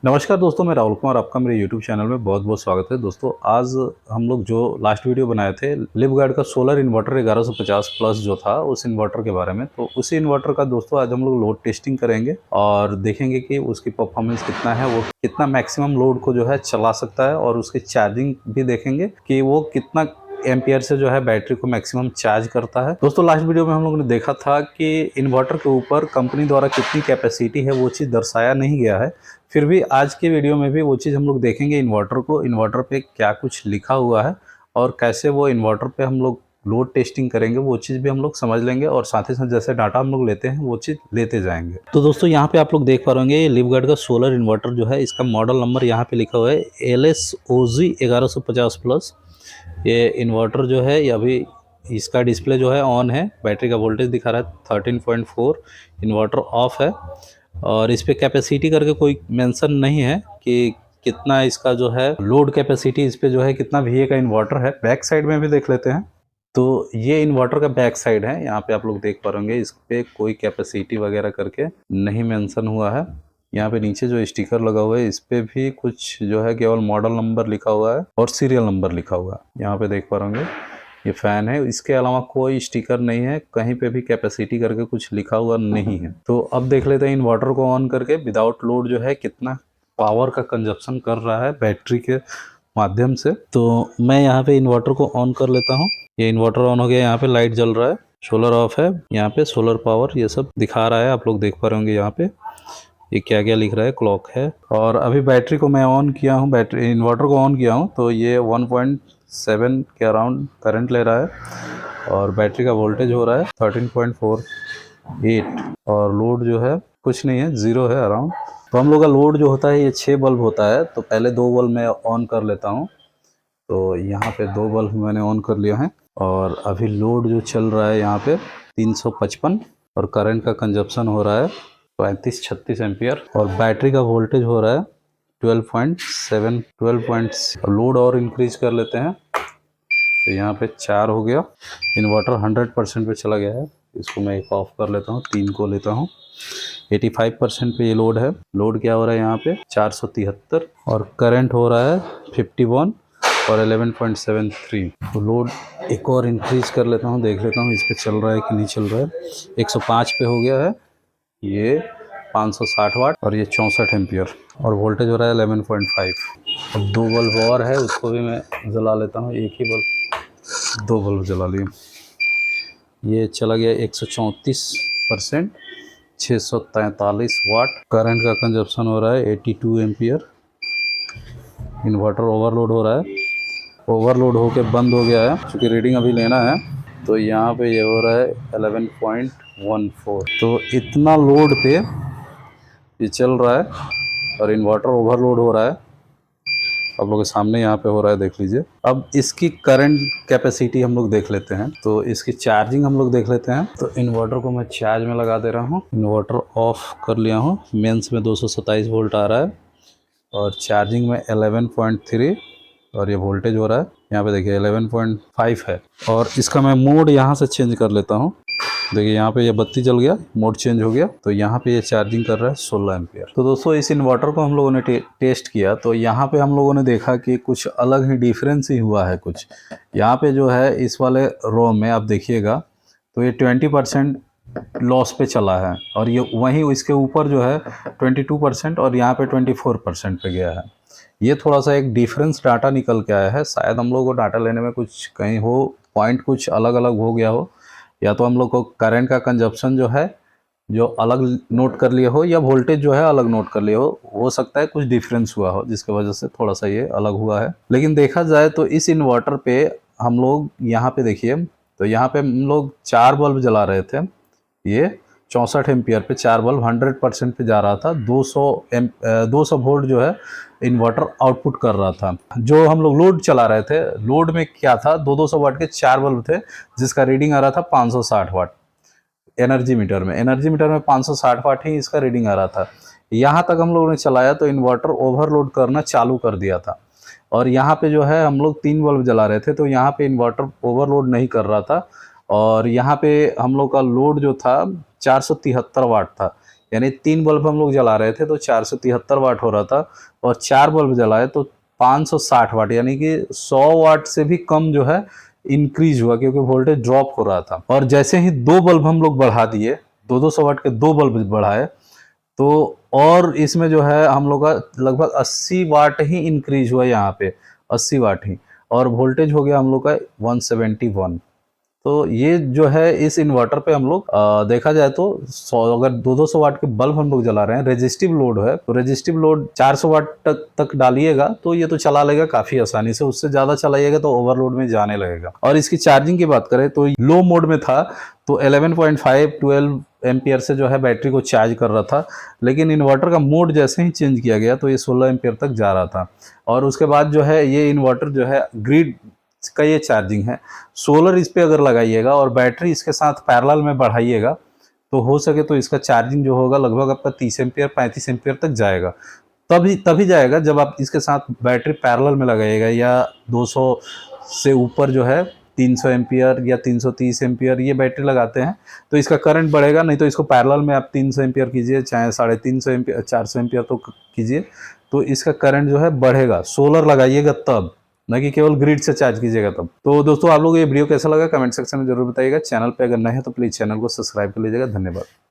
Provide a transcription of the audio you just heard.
नमस्कार दोस्तों, मैं राहुल कुमार, आपका मेरे YouTube चैनल में बहुत बहुत स्वागत है। दोस्तों, आज हम लोग जो लास्ट वीडियो बनाए थे लिवगार्ड का सोलर इन्वर्टर 1150 प्लस जो था उस इन्वर्टर के बारे में, तो उसी इन्वर्टर का दोस्तों आज हम लोग लोड टेस्टिंग करेंगे और देखेंगे कि उसकी परफॉर्मेंस कितना है, वो कितना मैक्सिमम लोड को जो है चला सकता है और उसकी चार्जिंग भी देखेंगे कि वो कितना एम्पियर से जो है बैटरी को मैक्सिमम चार्ज करता है। दोस्तों, लास्ट वीडियो में हम लोगों ने देखा था कि इन्वर्टर के ऊपर कंपनी द्वारा कितनी कैपेसिटी है वो चीज़ दर्शाया नहीं गया है। फिर भी आज के वीडियो में भी वो चीज़ हम लोग देखेंगे, इन्वर्टर पे क्या कुछ लिखा हुआ है और कैसे वो इन्वर्टर पे हम लोग लोड टेस्टिंग करेंगे, वो चीज़ भी हम लोग समझ लेंगे और साथ ही साथ जैसे डाटा हम लोग लेते हैं वो चीज़ लेते जाएंगे। तो दोस्तों, यहाँ पे आप लोग देख पा रहे लिवगार्ड का सोलर इन्वर्टर जो है, इसका मॉडल नंबर यहाँ पे लिखा हुआ है LSOG 1150 प्लस। ये इन्वर्टर जो है ये अभी इसका डिस्प्ले जो है ऑन है, बैटरी का वोल्टेज दिखा रहा है 13.4, इन्वर्टर ऑफ है और इस पे कैपेसिटी करके कोई मेंशन नहीं है कि कितना इसका जो है लोड कैपेसिटी, इस पे जो है कितना VA का इन्वर्टर है। बैक साइड में भी देख लेते हैं। तो ये इन्वर्टर का बैक साइड है, यहाँ पे आप लोग देख पा रहे इस पे कोई कैपेसिटी वगैरह करके नहीं मेंशन हुआ है। यहाँ पे नीचे जो स्टिकर लगा हुआ है इस पे भी कुछ जो है केवल मॉडल नंबर लिखा हुआ है और सीरियल नंबर लिखा हुआ है। यहाँ पे देख पा रहे ये फैन है, इसके अलावा कोई स्टिकर नहीं है, कहीं पे भी कैपेसिटी करके कुछ लिखा हुआ नहीं है। तो अब देख लेते हैं इन्वर्टर को ऑन करके विदाउट लोड जो है कितना पावर का कंजप्शन कर रहा है बैटरी के माध्यम से। तो मैं यहाँ पे इन्वर्टर को ऑन कर लेता हूँ। ये इन्वर्टर ऑन हो गया, यहाँ पे लाइट जल रहा है, सोलर ऑफ है, यहाँ पे सोलर पावर ये सब दिखा रहा है। आप लोग देख पा रहे होंगे यहाँ पे ये क्या क्या लिख रहा है, क्लॉक है। और अभी बैटरी को मैं ऑन किया हूँ, बैटरी इन्वर्टर को ऑन किया हूँ तो ये 1.7 के अराउंड करंट ले रहा है और बैटरी का वोल्टेज हो रहा है 13.48 और लोड जो है कुछ नहीं है, 0 है अराउंड। तो हम लोग का लोड जो होता है ये 6 बल्ब होता है, तो पहले 2 बल्ब मैं ऑन कर लेता हूँ। तो यहाँ पे 2 बल्ब मैंने ऑन कर लिया है और अभी लोड जो चल रहा है यहाँ पे 355 और करंट का कंजप्शन हो रहा है 35-36 एम्पियर और बैटरी का वोल्टेज हो रहा है 12.7 12. लोड और इंक्रीज कर लेते हैं तो यहाँ पे 4 हो गया। इन्वर्टर 100% पे चला गया है, इसको मैं एक ऑफ कर लेता हूँ, 3 को लेता हूँ। 85% पे ये लोड है। लोड क्या हो रहा है यहाँ पे 473 और करंट हो रहा है 51 और 11.73। तो लोड एक और इंक्रीज कर लेता हूँ, देख लेता हूँ इस पे चल रहा है कि नहीं चल रहा है। 105 पे हो गया है, ये 560 वाट और ये 64 एम्पियर और वोल्टेज हो रहा है 11.5। अब 2 बल्ब और है, उसको भी मैं जला लेता हूँ। एक ही बल्ब, 2 बल्ब जला लिए। ये चला गया 134%, 643 वाट। करंट का कंजप्शन हो रहा है 82 एम्पियर। इन्वर्टर ओवरलोड हो रहा है, ओवरलोड होके बंद हो गया है। चूँकि रीडिंग अभी लेना है तो यहाँ पे ये हो रहा है 11.14। तो इतना लोड पे ये चल रहा है और इन्वर्टर ओवरलोड हो रहा है, आप लोगों के सामने यहाँ पे हो रहा है, देख लीजिए। अब इसकी करंट कैपेसिटी हम लोग देख लेते हैं, तो इसकी चार्जिंग हम लोग देख लेते हैं। तो इन्वर्टर को मैं चार्ज में लगा दे रहा हूँ, इन्वर्टर ऑफ कर लिया हूँ। मेंस में 227 वोल्ट आ रहा है और चार्जिंग में 11.3 और ये वोल्टेज हो रहा है यहाँ पे देखिए 11.5 है। और इसका मैं मोड यहाँ से चेंज कर लेता हूँ। देखिए यहाँ पे ये बत्ती जल गया, मोड चेंज हो गया, तो यहाँ पे ये चार्जिंग कर रहा है 16 एम्पियर। तो दोस्तों, इस इन्वर्टर को हम लोगों ने टेस्ट किया तो यहाँ पे हम लोगों ने देखा कि कुछ अलग ही डिफरेंस ही हुआ है। कुछ यहाँ पे जो है इस वाले रो में आप देखिएगा तो ये 20% लॉस पे चला है और ये वहीं इसके ऊपर जो है 22% और यहाँ पे 24% पे गया है। ये थोड़ा सा एक डिफरेंस डाटा निकल के आया है। शायद हम लोग को डाटा लेने में कुछ कहीं हो, पॉइंट कुछ अलग अलग हो गया हो, या तो हम लोग को करंट का कंजप्शन जो है जो अलग नोट कर लिया हो या वोल्टेज जो है अलग नोट कर लिया हो सकता है कुछ डिफरेंस हुआ हो जिसकी वजह से थोड़ा सा ये अलग हुआ है। लेकिन देखा जाए तो इस इन्वर्टर पे हम लोग यहाँ पे देखिए, तो यहाँ पे हम लोग 4 बल्ब जला रहे थे। ये 64 एम्पियर पे 4 बल्ब 100% पे जा रहा था। 200 वोल्ट जो है इन्वर्टर आउटपुट कर रहा था। जो हम लोग लोड चला रहे थे, लोड में क्या था, 200 वाट के 4 बल्ब थे जिसका रीडिंग आ रहा था 560 वाट। एनर्जी मीटर में 560 वाट ही इसका रीडिंग आ रहा था। यहाँ तक हम लोगों ने चलाया तो इन्वर्टर ओवरलोड करना चालू कर दिया था और यहाँ पे जो है हम लोग 3 बल्ब जला रहे थे तो यहाँ पे इन्वर्टर ओवरलोड नहीं कर रहा था और यहाँ पे हम लोग का लोड जो था 473 वाट था। यानी 3 बल्ब हम लोग जला रहे थे तो 473 वाट हो रहा था, और 4 बल्ब जलाए तो 560 वाट, यानी कि 100 वाट से भी कम जो है इंक्रीज हुआ, क्योंकि वोल्टेज ड्रॉप हो रहा था। और जैसे ही 2 बल्ब हम लोग बढ़ा दिए, 200 वाट के 2 बल्ब बढ़ाए, तो और इसमें जो है हम लोग का लगभग 80 वाट ही इंक्रीज हुआ यहाँ पे, 80 वाट ही, और वोल्टेज हो गया हम लोग का 171। तो ये जो है इस इन्वर्टर पे हम लोग देखा जाए तो 100, अगर 200 वाट के बल्ब हम लोग जला रहे हैं, रेजिस्टिव लोड है, तो रेजिस्टिव लोड 400 वाट तक डालिएगा तो ये तो चला लेगा काफी आसानी से। उससे ज्यादा चलाइएगा तो ओवरलोड में जाने लगेगा। और इसकी चार्जिंग की बात करें तो लो मोड में था तो 11.5 12 एम्पियर से जो है बैटरी को चार्ज कर रहा था, लेकिन इन्वर्टर का मोड जैसे ही चेंज किया गया तो ये 16 एम्पियर तक जा रहा था। और उसके बाद जो है ये इन्वर्टर जो है ग्रिड का ये चार्जिंग है, सोलर इस पे अगर लगाइएगा और बैटरी इसके साथ पैरेलल में बढ़ाइएगा तो हो सके तो इसका चार्जिंग जो होगा लगभग आपका 30 एम्पियर 35 एम्पियर तक जाएगा। तभी जाएगा जब आप इसके साथ बैटरी पैरेलल में लगाइएगा, या 200 से ऊपर जो है 300 एम्पियर या 330 एम्पियर ये बैटरी लगाते हैं तो इसका करंट बढ़ेगा। नहीं तो इसको पैरेलल में आप 300 एम्पियर कीजिए, चाहे 350 एम्पियर 400 एम्पियर तो कीजिए, तो इसका करंट जो है बढ़ेगा। सोलर लगाइएगा तब, ना कि केवल ग्रिड से चार्ज कीजिएगा तब। तो दोस्तों आप लोग ये वीडियो कैसा लगा कमेंट सेक्शन में जरूर बताइएगा। चैनल पे अगर नए हैं तो प्लीज चैनल को सब्सक्राइब कर लीजिएगा। धन्यवाद।